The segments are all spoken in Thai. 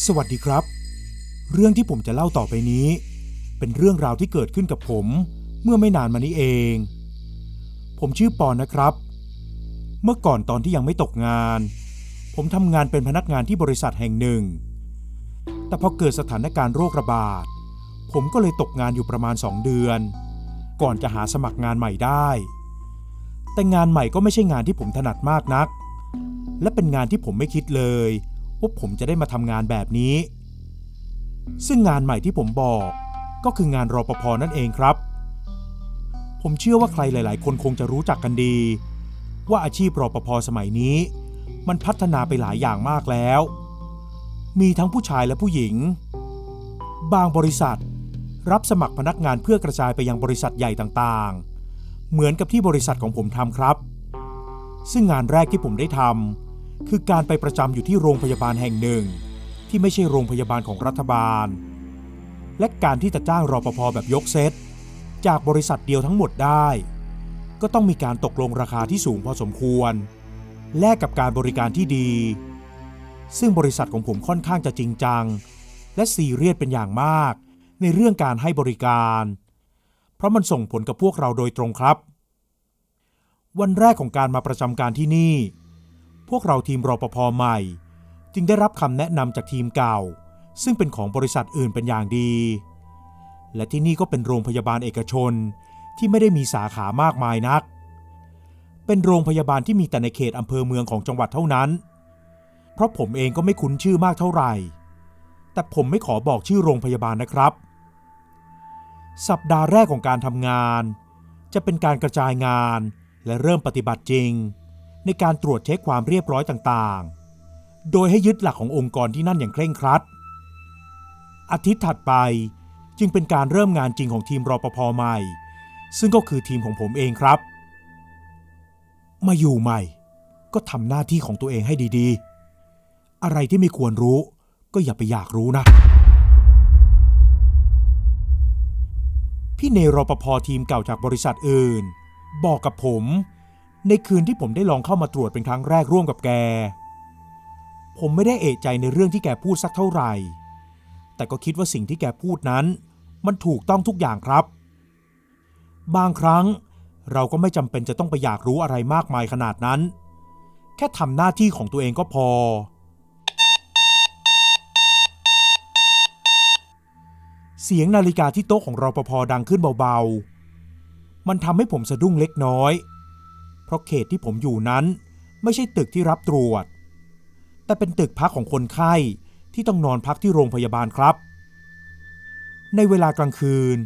สวัสดีครับเรื่องที่ผมจะเล่าต่อไปนี้เป็นเรื่องราวที่เกิดขึ้นกับผมเมื่อไม่นานมานี้เองผมชื่อปอนนะครับเมื่อก่อนตอนที่ยังไม่ตกงานผมทำงานเป็นพนักงานที่บริษัทแห่งหนึ่งแต่พอเกิดสถานการณ์โรคระบาดผมก็เลยตกงานอยู่ประมาณ2 เดือนก่อนจะหาสมัครงานใหม่ได้แต่งานใหม่ก็ไม่ใช่งานที่ผมถนัดมากนักและเป็นงานที่ผมไม่คิดเลยว่าผมจะได้มาทำงานแบบนี้ซึ่งงานใหม่ที่ผมบอกก็คืองานรปภ.นั่นเองครับผมเชื่อว่าใครหลายๆคนคงจะรู้จักกันดีว่าอาชีพรปภ.สมัยนี้มันพัฒนาไปหลายอย่างมากแล้วมีทั้งผู้ชายและผู้หญิงบางบริษัทรับสมัครพนักงานเพื่อกระจายไปยังบริษัทใหญ่ต่างๆเหมือนกับที่บริษัทของผมทำครับซึ่งงานแรกที่ผมได้ทำคือการไปประจำอยู่ที่โรงพยาบาลแห่งหนึ่งที่ไม่ใช่โรงพยาบาลของรัฐบาลและการที่จะจ้างรปภ.แบบยกเซตจากบริษัทเดียวทั้งหมดได้ก็ต้องมีการตกลงราคาที่สูงพอสมควรแลกกับการบริการที่ดีซึ่งบริษัทของผมค่อนข้างจะจริงจังและซีเรียสเป็นอย่างมากในเรื่องการให้บริการเพราะมันส่งผลกับพวกเราโดยตรงครับวันแรกของการมาประจำการที่นี่พวกเราทีมรปภ.ใหม่จึงได้รับคำแนะนำจากทีมเก่าซึ่งเป็นของบริษัทอื่นเป็นอย่างดีและที่นี่ก็เป็นโรงพยาบาลเอกชนที่ไม่ได้มีสาขามากมายนักเป็นโรงพยาบาลที่มีแต่ในเขตอำเภอเมืองของจังหวัดเท่านั้นเพราะผมเองก็ไม่คุ้นชื่อมากเท่าไหร่แต่ผมไม่ขอบอกชื่อโรงพยาบาลนะครับสัปดาห์แรกของการทำงานจะเป็นการกระจายงานและเริ่มปฏิบัติจริงในการตรวจเช็คความเรียบร้อยต่างๆโดยให้ยึดหลักขององค์กรที่นั่นอย่างเคร่งครัดอาทิตย์ถัดไปจึงเป็นการเริ่มงานจริงของทีมรปภ.ใหม่ซึ่งก็คือทีมของผมเองครับมาอยู่ใหม่ก็ทำหน้าที่ของตัวเองให้ดีๆอะไรที่ไม่ควรรู้ก็อย่าไปอยากรู้นะพี่เนรปภ.ทีมเก่าจากบริษัทอื่นบอกกับผมในคืนที่ผมได้ลองเข้ามาตรวจเป็นครั้งแรกร่วมกับแกผมไม่ได้เอะใจในเรื่องที่แกพูดสักเท่าไหร่แต่ก็คิดว่าสิ่งที่แกพูดนั้นมันถูกต้องทุกอย่างครับบางครั้งเราก็ไม่จำเป็นจะต้องไปอยากรู้อะไรมากมายขนาดนั้นแค่ทำหน้าที่ของตัวเองก็พอเสียงนาฬิกาที่โต๊ะของรปภ.ดังขึ้นเบาๆมันทำให้ผมสะดุ้งเล็กน้อยเพราะเขตที่ผมอยู่นั้นไม่ใช่ตึกที่รับตรวจแต่เป็นตึกพักของคนไข้ที่ต้องนอนพักที่โรงพยาบาลครับในเวลากลางคืน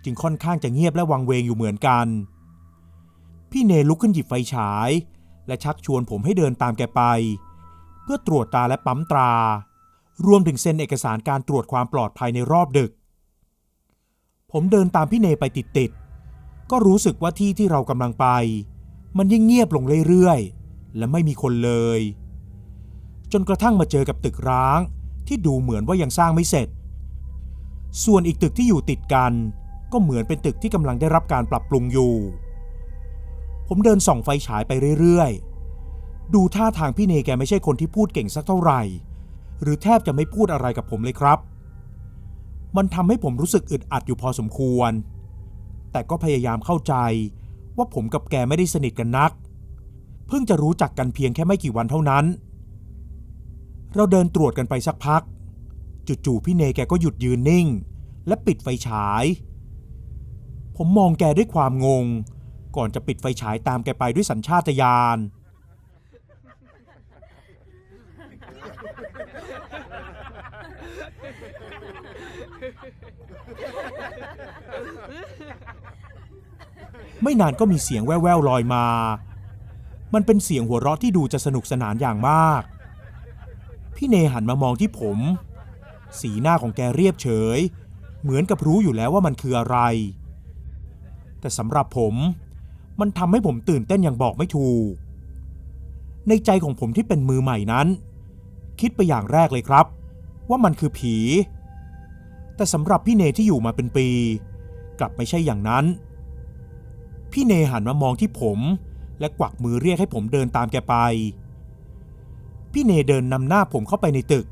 จึงค่อนข้างจะเงียบและวังเวงอยู่เหมือนกันพี่เนลุกขึ้นหยิบไฟฉายและชักชวนผมให้เดินตามแกไปเพื่อตรวจตาและปั๊มตรารวมถึงเซ็นเอกสารการตรวจความปลอดภัยในรอบดึกผมเดินตามพี่เนไปติดๆก็รู้สึกว่าที่เรากำลังไปมันยิ่งเงียบลงเรื่อยๆและไม่มีคนเลยจนกระทั่งมาเจอกับตึกร้างที่ดูเหมือนว่ายังสร้างไม่เสร็จส่วนอีกตึกที่อยู่ติดกันก็เหมือนเป็นตึกที่กำลังได้รับการปรับปรุงอยู่ผมเดินส่องไฟฉายไปเรื่อยๆดูท่าทางพี่เนแกไม่ใช่คนที่พูดเก่งสักเท่าไหร่หรือแทบจะไม่พูดอะไรกับผมเลยครับมันทำให้ผมรู้สึกอึดอัดอยู่พอสมควรแต่ก็พยายามเข้าใจว่าผมกับแกไม่ได้สนิทกันนักเพิ่งจะรู้จักกันเพียงแค่ไม่กี่วันเท่านั้นเราเดินตรวจกันไปสักพักจู่ๆพี่เนแกก็หยุดยืนนิ่งและปิดไฟฉายผมมองแกด้วยความงงก่อนจะปิดไฟฉายตามแกไปด้วยสัญชาตญาณไม่นานก็มีเสียงแว่วๆลอยมามันเป็นเสียงหัวเราะที่ดูจะสนุกสนานอย่างมากพี่เนหันมามองที่ผมสีหน้าของแกเรียบเฉยเหมือนกับรู้อยู่แล้วว่ามันคืออะไรแต่สำหรับผมมันทำให้ผมตื่นเต้นอย่างบอกไม่ถูกในใจของผมที่เป็นมือใหม่นั้นคิดไปอย่างแรกเลยครับว่ามันคือผีแต่สำหรับพี่เนที่อยู่มาเป็นปีกลับไม่ใช่อย่างนั้นพี่เนหันมามองที่ผมและกวักมือเรียกให้ผมเดินตามแกไปพี่เนเดินนำหน้าผมเข้าไปในตึก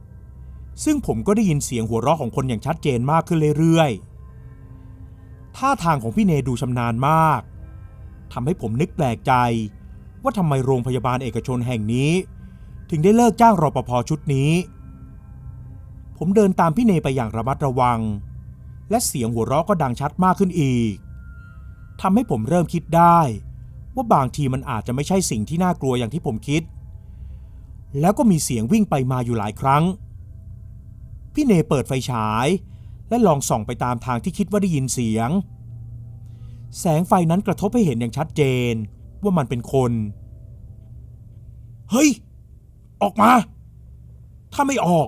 ซึ่งผมก็ได้ยินเสียงหัวเราะของคนอย่างชัดเจนมากขึ้นเรื่อยๆท่าทางของพี่เนดูชำนาญมากทำให้ผมนึกแปลกใจว่าทำไมโรงพยาบาลเอกชนแห่งนี้ถึงได้เลิกจ้างรปภ.ชุดนี้ผมเดินตามพี่เนไปอย่างระมัดระวังและเสียงหัวเราะก็ดังชัดมากขึ้นอีกทำให้ผมเริ่มคิดได้ว่าบางทีมันอาจจะไม่ใช่สิ่งที่น่ากลัวอย่างที่ผมคิดแล้วก็มีเสียงวิ่งไปมาอยู่หลายครั้งพี่เนเปิดไฟฉายและลองส่องไปตามทางที่คิดว่าได้ยินเสียงแสงไฟนั้นกระทบให้เห็นอย่างชัดเจนว่ามันเป็นคนเฮ้ยออกมาถ้าไม่ออก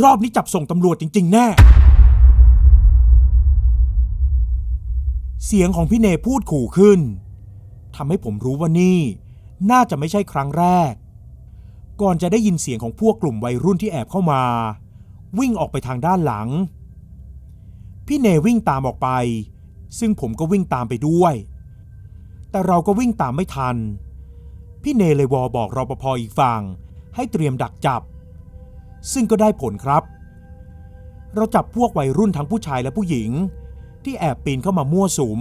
รอบนี้จับส่งตำรวจจริงๆแน่เสียงของพี่เนพูดขู่ขึ้นทำให้ผมรู้ว่านี่น่าจะไม่ใช่ครั้งแรกก่อนจะได้ยินเสียงของพวกกลุ่มวัยรุ่นที่แอบเข้ามาวิ่งออกไปทางด้านหลังพี่เนวิ่งตามออกไปซึ่งผมก็วิ่งตามไปด้วยแต่เราก็วิ่งตามไม่ทันพี่เนเลยวอบอกรปภ.อีกฝั่งให้เตรียมดักจับซึ่งก็ได้ผลครับเราจับพวกวัยรุ่นทั้งผู้ชายและผู้หญิงที่แอบปีนเข้ามามั่วสุม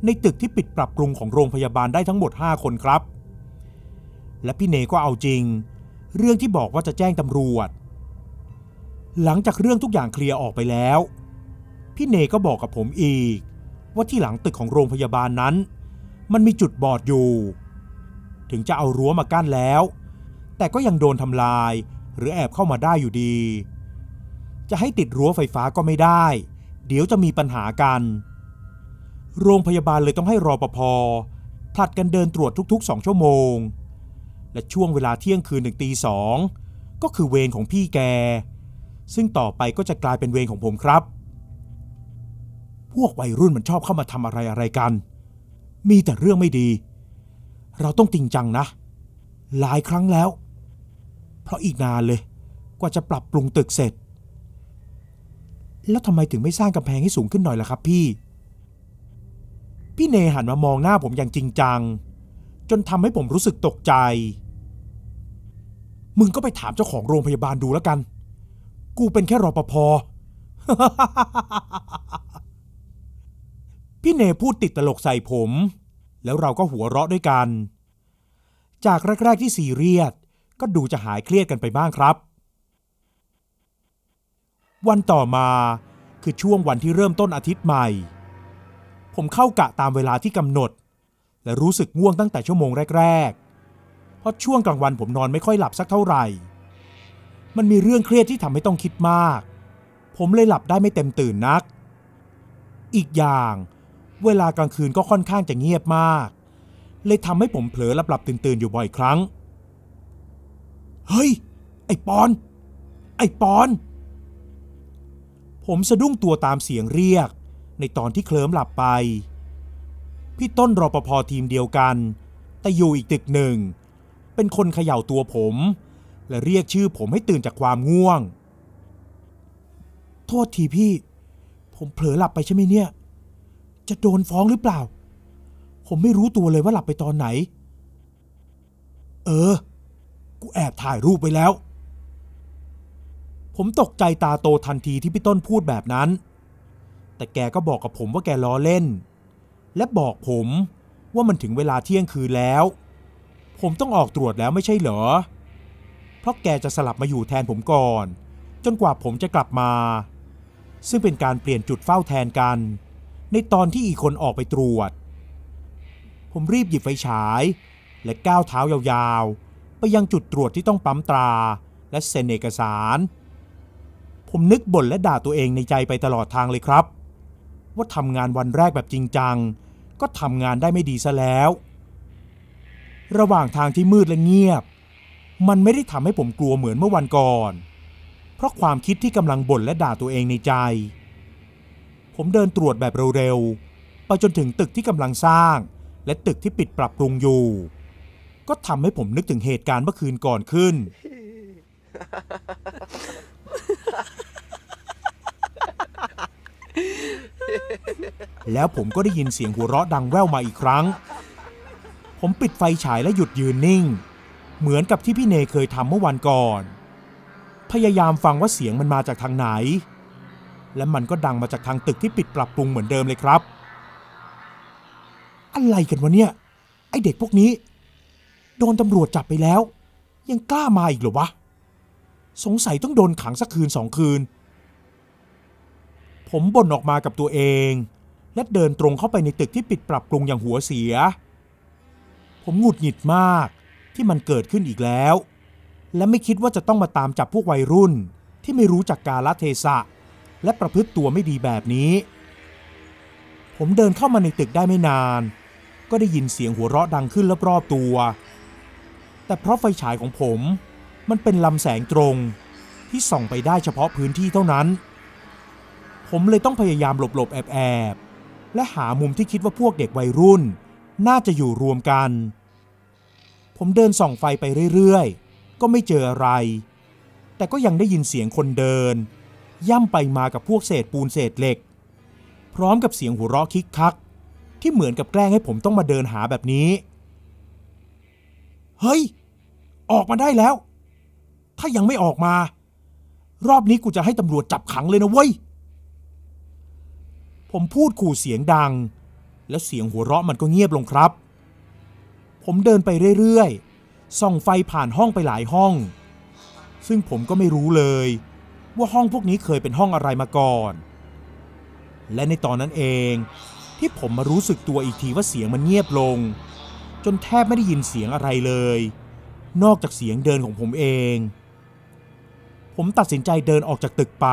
ในตึกที่ปิดปรับปรุงของโรงพยาบาลได้ทั้งหมด5 คนครับและพี่เนก็เอาจริงเรื่องที่บอกว่าจะแจ้งตำรวจหลังจากเรื่องทุกอย่างเคลียร์ออกไปแล้วพี่เนก็บอกกับผมอีกว่าที่หลังตึกของโรงพยาบาลนั้นมันมีจุดบอดอยู่ถึงจะเอารั้วมากั้นแล้วแต่ก็ยังโดนทำลายหรือแอบเข้ามาได้อยู่ดีจะให้ติดรั้วไฟฟ้าก็ไม่ได้เดี๋ยวจะมีปัญหากันโรงพยาบาลเลยต้องให้รปภ.ผลัดกันเดินตรวจทุกๆ2 ชั่วโมงและช่วงเวลาเที่ยงคืนถึงตี 2ก็คือเวรของพี่แกซึ่งต่อไปก็จะกลายเป็นเวรของผมครับพวกวัยรุ่นมันชอบเข้ามาทำอะไรกันมีแต่เรื่องไม่ดีเราต้องจริงจังนะหลายครั้งแล้วเพราะอีกนานเลยกว่าจะปรับปรุงตึกเสร็จแล้วทำไมถึงไม่สร้างกำแพงให้สูงขึ้นหน่อยล่ะครับพี่เนหันมามองหน้าผมอย่างจริงจังจนทำให้ผมรู้สึกตกใจมึงก็ไปถามเจ้าของโรงพยาบาลดูแล้วกันกูเป็นแค่รปภ. พี่เนพูดติดตลกใส่ผมแล้วเราก็หัวเราะด้วยกันจากแรกๆที่ซีเรียสก็ดูจะหายเครียดกันไปบ้างครับวันต่อมาคือช่วงวันที่เริ่มต้นอาทิตย์ใหม่ผมเข้ากะตามเวลาที่กำหนดและรู้สึกง่วงตั้งแต่ชั่วโมงแรกๆเพราะช่วงกลางวันผมนอนไม่ค่อยหลับสักเท่าไหร่มันมีเรื่องเครียดที่ทำให้ต้องคิดมากผมเลยหลับได้ไม่เต็มตื่นนักอีกอย่างเวลากลางคืนก็ค่อนข้างจะเงียบมากเลยทำให้ผมเผลอหลับๆตื่นๆอยู่บ่อยครั้งเฮ้ยไอ้ปอนผมสะดุ้งตัวตามเสียงเรียกในตอนที่เคลิ้มหลับไปพี่ต้นรปภ.ทีมเดียวกันแต่อยู่อีกตึกหนึ่งเป็นคนเขย่าตัวผมและเรียกชื่อผมให้ตื่นจากความง่วงโทษทีพี่ผมเผลอหลับไปใช่ไหมเนี่ยจะโดนฟ้องหรือเปล่าผมไม่รู้ตัวเลยว่าหลับไปตอนไหนกูแอบถ่ายรูปไว้แล้วผมตกใจตาโตทันทีที่พี่ต้นพูดแบบนั้นแต่แกก็บอกกับผมว่าแกล้อเล่นและบอกผมว่ามันถึงเวลาเที่ยงคืนแล้วผมต้องออกตรวจแล้วไม่ใช่เหรอเพราะแกจะสลับมาอยู่แทนผมก่อนจนกว่าผมจะกลับมาซึ่งเป็นการเปลี่ยนจุดเฝ้าแทนกันในตอนที่อีกคนออกไปตรวจผมรีบหยิบไฟฉายและก้าวเท้ายาวๆไปยังจุดตรวจที่ต้องปั๊มตราและเซ็นเอกสารผมนึกบ่นและด่าตัวเองในใจไปตลอดทางเลยครับว่าทำงานวันแรกแบบจริงจังก็ทำงานได้ไม่ดีซะแล้วระหว่างทางที่มืดและเงียบมันไม่ได้ทำให้ผมกลัวเหมือนเมื่อวันก่อนเพราะความคิดที่กำลังบ่นและด่าตัวเองในใจผมเดินตรวจแบบเร็วๆไปจนถึงตึกที่กำลังสร้างและตึกที่ปิดปรับปรุงอยู่ก็ทำให้ผมนึกถึงเหตุการณ์เมื่อคืนก่อนขึ้น แล้วผมก็ได้ยินเสียงหัวเราะดังแว่วมาอีกครั้งผมปิดไฟฉายและหยุดยืนนิ่งเหมือนกับที่พี่เนเคยทำเมื่อวันก่อน พยายามฟังว่าเสียงมันมาจากทางไหนและมันก็ดังมาจากทางตึกที่ปิดปรับปรุงเหมือนเดิมเลยครับอะไรกันวะเนี่ยไอเด็กพวกนี้โดนตำรวจจับไปแล้วยังกล้ามาอีกเหรอวะสงสัยต้องโดนขังสักคืน2 คืนผมบ่นออกมากับตัวเองและเดินตรงเข้าไปในตึกที่ปิดปรับปรุงอย่างหัวเสียผมหงุดหงิดมากที่มันเกิดขึ้นอีกแล้วและไม่คิดว่าจะต้องมาตามจับพวกวัยรุ่นที่ไม่รู้จักกาลเทศะและประพฤติตัวไม่ดีแบบนี้ผมเดินเข้ามาในตึกได้ไม่นานก็ได้ยินเสียงหัวเราะดังขึ้นรอบๆตัวแต่เพราะไฟฉายของผมมันเป็นลำแสงตรงที่ส่องไปได้เฉพาะพื้นที่เท่านั้นผมเลยต้องพยายามหลบๆแอบๆและหามุมที่คิดว่าพวกเด็กวัยรุ่นน่าจะอยู่รวมกันผมเดินส่องไฟไปเรื่อยๆก็ไม่เจออะไรแต่ก็ยังได้ยินเสียงคนเดินย่ำไปมากับพวกเศษปูนเศษเหล็กพร้อมกับเสียงหัวเราะคิกคักที่เหมือนกับแกล้งให้ผมต้องมาเดินหาแบบนี้เฮ้ยออกมาได้แล้วถ้ายังไม่ออกมารอบนี้กูจะให้ตำรวจจับขังเลยนะเว้ยผมพูดขู่เสียงดังแล้วเสียงหัวเราะมันก็เงียบลงครับผมเดินไปเรื่อยๆส่องไฟผ่านห้องไปหลายห้องซึ่งผมก็ไม่รู้เลยว่าห้องพวกนี้เคยเป็นห้องอะไรมาก่อนและในตอนนั้นเองที่ผมมารู้สึกตัวอีกทีว่าเสียงมันเงียบลงจนแทบไม่ได้ยินเสียงอะไรเลยนอกจากเสียงเดินของผมเองผมตัดสินใจเดินออกจากตึกไป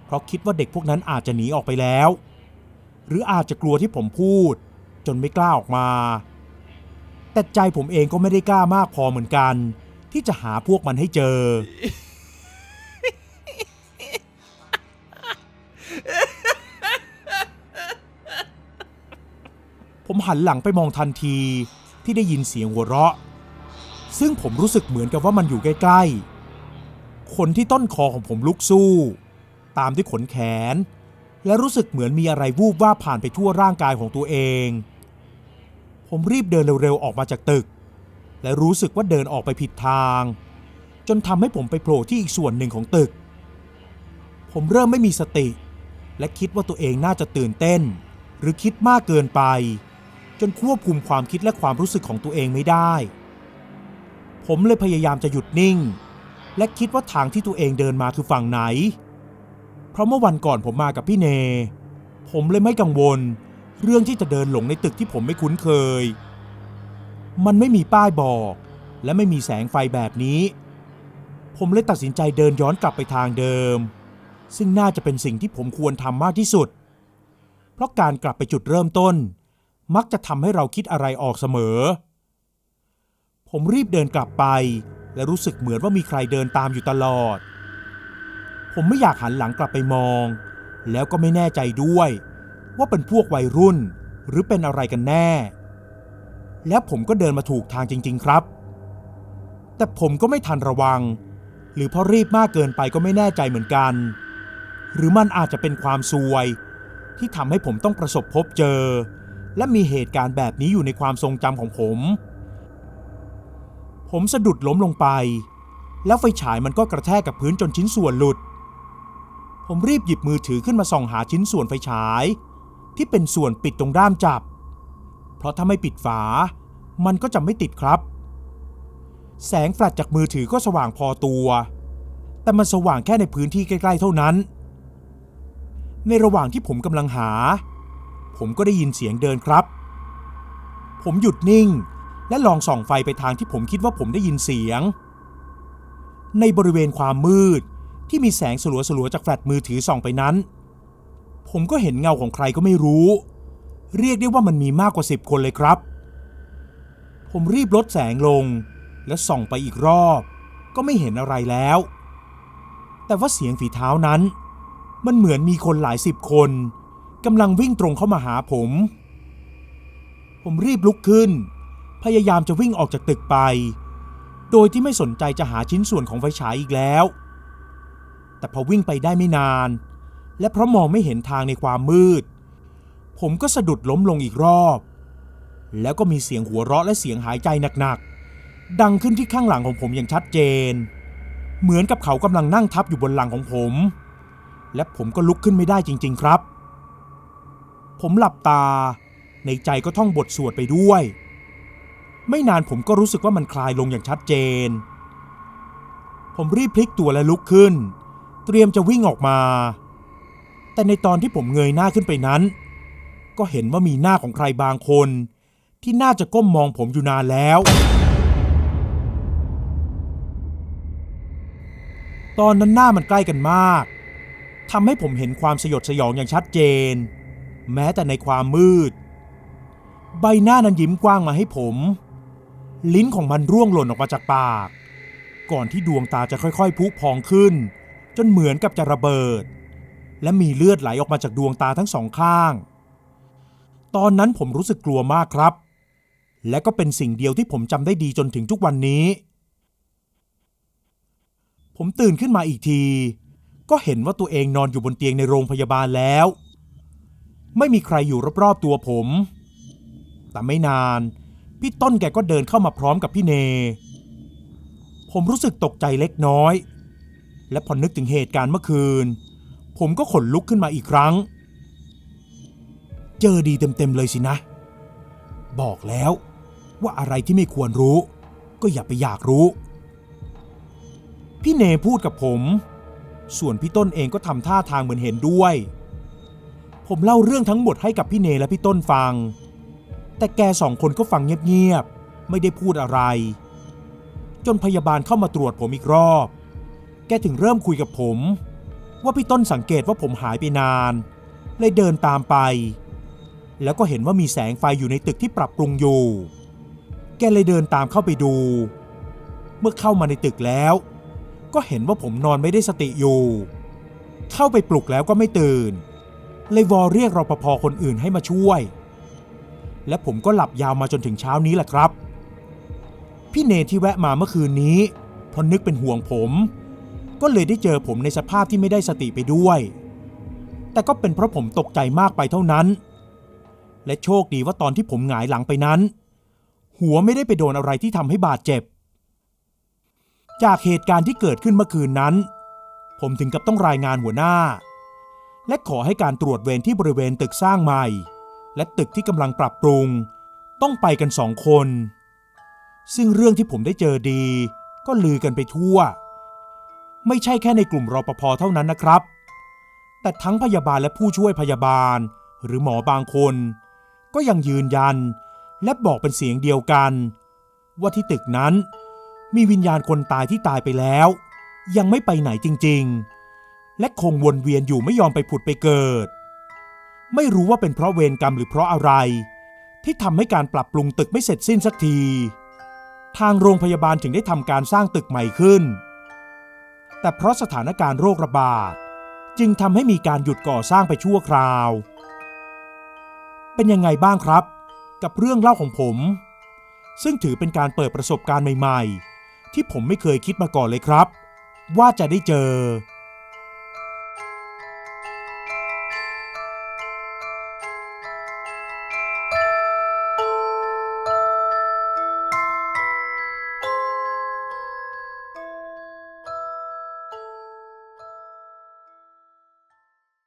เพราะคิดว่าเด็กพวกนั้นอาจจะหนีออกไปแล้วหรืออาจจะกลัวที่ผมพูดจนไม่กล้าออกมาแต่ใจผมเองก็ไม่ได้กล้ามากพอเหมือนกันที่จะหาพวกมันให้เจอผมหันหลังไปมองทันทีที่ได้ยินเสียงหัวเราะซึ่งผมรู้สึกเหมือนกับว่ามันอยู่ใกล้ๆขนที่ต้นคอของผมลุกสู้ตามด้วยขนแขนและรู้สึกเหมือนมีอะไรวูบวาบผ่านไปทั่วร่างกายของตัวเองผมรีบเดินเร็วๆออกมาจากตึกและรู้สึกว่าเดินออกไปผิดทางจนทำให้ผมไปโผล่ที่อีกส่วนหนึ่งของตึกผมเริ่มไม่มีสติและคิดว่าตัวเองน่าจะตื่นเต้นหรือคิดมากเกินไปจนควบคุมความคิดและความรู้สึกของตัวเองไม่ได้ผมเลยพยายามจะหยุดนิ่งและคิดว่าทางที่ตัวเองเดินมาคือฝั่งไหนเพราะเมื่อวันก่อนผมมากับพี่เนผมเลยไม่กังวลเรื่องที่จะเดินหลงในตึกที่ผมไม่คุ้นเคยมันไม่มีป้ายบอกและไม่มีแสงไฟแบบนี้ผมเลยตัดสินใจเดินย้อนกลับไปทางเดิมซึ่งน่าจะเป็นสิ่งที่ผมควรทำมากที่สุดเพราะการกลับไปจุดเริ่มต้นมักจะทำให้เราคิดอะไรออกเสมอผมรีบเดินกลับไปและรู้สึกเหมือนว่ามีใครเดินตามอยู่ตลอดผมไม่อยากหันหลังกลับไปมองแล้วก็ไม่แน่ใจด้วยว่าเป็นพวกวัยรุ่นหรือเป็นอะไรกันแน่แล้วผมก็เดินมาถูกทางจริงๆครับแต่ผมก็ไม่ทันระวังหรือเพราะรีบมากเกินไปก็ไม่แน่ใจเหมือนกันหรือมันอาจจะเป็นความซวยที่ทำให้ผมต้องประสบพบเจอและมีเหตุการณ์แบบนี้อยู่ในความทรงจำของผมสะดุดล้มลงไปแล้วไฟฉายมันก็กระแทกกับพื้นจนชิ้นส่วนหลุดผมรีบหยิบมือถือขึ้นมาส่องหาชิ้นส่วนไฟฉายที่เป็นส่วนปิดตรงด้ามจับเพราะถ้าไม่ปิดฝามันก็จะไม่ติดครับแสงแฟลชจากมือถือก็สว่างพอตัวแต่มันสว่างแค่ในพื้นที่ใกล้ๆเท่านั้นในระหว่างที่ผมกำลังหาผมก็ได้ยินเสียงเดินครับผมหยุดนิ่งและลองส่องไฟไปทางที่ผมคิดว่าผมได้ยินเสียงในบริเวณความมืดที่มีแสงสลัวๆจากแฟลชมือถือส่องไปนั้นผมก็เห็นเงาของใครก็ไม่รู้เรียกได้ว่ามันมีมากกว่า10 คนเลยครับผมรีบลดแสงลงและส่องไปอีกรอบก็ไม่เห็นอะไรแล้วแต่ว่าเสียงฝีเท้านั้นมันเหมือนมีคนหลาย10 คนกำลังวิ่งตรงเข้ามาหาผมรีบลุกขึ้นพยายามจะวิ่งออกจากตึกไปโดยที่ไม่สนใจจะหาชิ้นส่วนของไฟฉายอีกแล้วแต่พอวิ่งไปได้ไม่นานและเพราะมองไม่เห็นทางในความมืดผมก็สะดุดล้มลงอีกรอบแล้วก็มีเสียงหัวเราะและเสียงหายใจหนักๆดังขึ้นที่ข้างหลังของผมอย่างชัดเจน เหมือนกับเขากำลังนั่งทับอยู่บนหลังของผมและผมก็ลุกขึ้นไม่ได้จริงๆครับผมหลับตาในใจก็ท่องบทสวดไปด้วยไม่นานผมก็รู้สึกว่ามันคลายลงอย่างชัดเจนผมรีบพลิกตัวและลุกขึ้นเตรียมจะวิ่งออกมาแต่ในตอนที่ผมเงยหน้าขึ้นไปนั้นก็เห็นว่ามีหน้าของใครบางคนที่น่าจะก้มมองผมอยู่นานแล้วตอนนั้นหน้ามันใกล้กันมากทำให้ผมเห็นความสยดสยองอย่างชัดเจนแม้แต่ในความมืดใบหน้านั้นยิ้มกว้างมาให้ผมลิ้นของมันร่วงหล่นออกมาจากปากก่อนที่ดวงตาจะค่อยๆพุพองขึ้นจนเหมือนกับจะระเบิดและมีเลือดไหลออกมาจากดวงตาทั้งสองข้างตอนนั้นผมรู้สึกกลัวมากครับและก็เป็นสิ่งเดียวที่ผมจำได้ดีจนถึงทุกวันนี้ผมตื่นขึ้นมาอีกทีก็เห็นว่าตัวเองนอนอยู่บนเตียงในโรงพยาบาลแล้วไม่มีใครอยู่รอบๆตัวผมแต่ไม่นานพี่ต้นแกก็เดินเข้ามาพร้อมกับพี่เนผมรู้สึกตกใจเล็กน้อยและพอนึกถึงเหตุการณ์เมื่อคืนผมก็ขนลุกขึ้นมาอีกครั้งเจอดีเต็มๆเลยสินะบอกแล้วว่าอะไรที่ไม่ควรรู้ก็อย่าไปอยากรู้พี่เนพูดกับผมส่วนพี่ต้นเองก็ทำท่าทางเหมือนเห็นด้วยผมเล่าเรื่องทั้งหมดให้กับพี่เนและพี่ต้นฟังแต่แกสองคนก็ฟังเงียบๆไม่ได้พูดอะไรจนพยาบาลเข้ามาตรวจผมอีกรอบแกถึงเริ่มคุยกับผมว่าพี่ต้นสังเกตว่าผมหายไปนานเลยเดินตามไปแล้วก็เห็นว่ามีแสงไฟอยู่ในตึกที่ปรับปรุงอยู่แกเลยเดินตามเข้าไปดูเมื่อเข้ามาในตึกแล้วก็เห็นว่าผมนอนไม่ได้สติอยู่เข้าไปปลุกแล้วก็ไม่ตื่นเลยวอเรียกรปภ.คนอื่นให้มาช่วยและผมก็หลับยาวมาจนถึงเช้านี้แหละครับพี่เนที่แวะมาเมื่อคืนนี้เพราะนึกเป็นห่วงผมก็เลยได้เจอผมในสภาพที่ไม่ได้สติไปด้วยแต่ก็เป็นเพราะผมตกใจมากไปเท่านั้นและโชคดีว่าตอนที่ผมหงายหลังไปนั้นหัวไม่ได้ไปโดนอะไรที่ทำให้บาดเจ็บจากเหตุการณ์ที่เกิดขึ้นเมื่อคืนนั้นผมถึงกับต้องรายงานหัวหน้าและขอให้การตรวจเวรที่บริเวณตึกสร้างใหม่และตึกที่กำลังปรับปรุงต้องไปกัน2 คนซึ่งเรื่องที่ผมได้เจอดีก็ลือกันไปทั่วไม่ใช่แค่ในกลุ่มรปภ.เท่านั้นนะครับแต่ทั้งพยาบาลและผู้ช่วยพยาบาลหรือหมอบางคนก็ยังยืนยันและบอกเป็นเสียงเดียวกันว่าที่ตึกนั้นมีวิญญาณคนตายที่ตายไปแล้วยังไม่ไปไหนจริงๆและคงวนเวียนอยู่ไม่ยอมไปผุดไปเกิดไม่รู้ว่าเป็นเพราะเวรกรรมหรือเพราะอะไรที่ทำให้การปรับปรุงตึกไม่เสร็จสิ้นสักทีทางโรงพยาบาลถึงได้ทำการสร้างตึกใหม่ขึ้นแต่เพราะสถานการณ์โรคระบาดจึงทำให้มีการหยุดก่อสร้างไปชั่วคราวเป็นยังไงบ้างครับกับเรื่องเล่าของผมซึ่งถือเป็นการเปิดประสบการณ์ใหม่ๆที่ผมไม่เคยคิดมาก่อนเลยครับว่าจะได้เจอ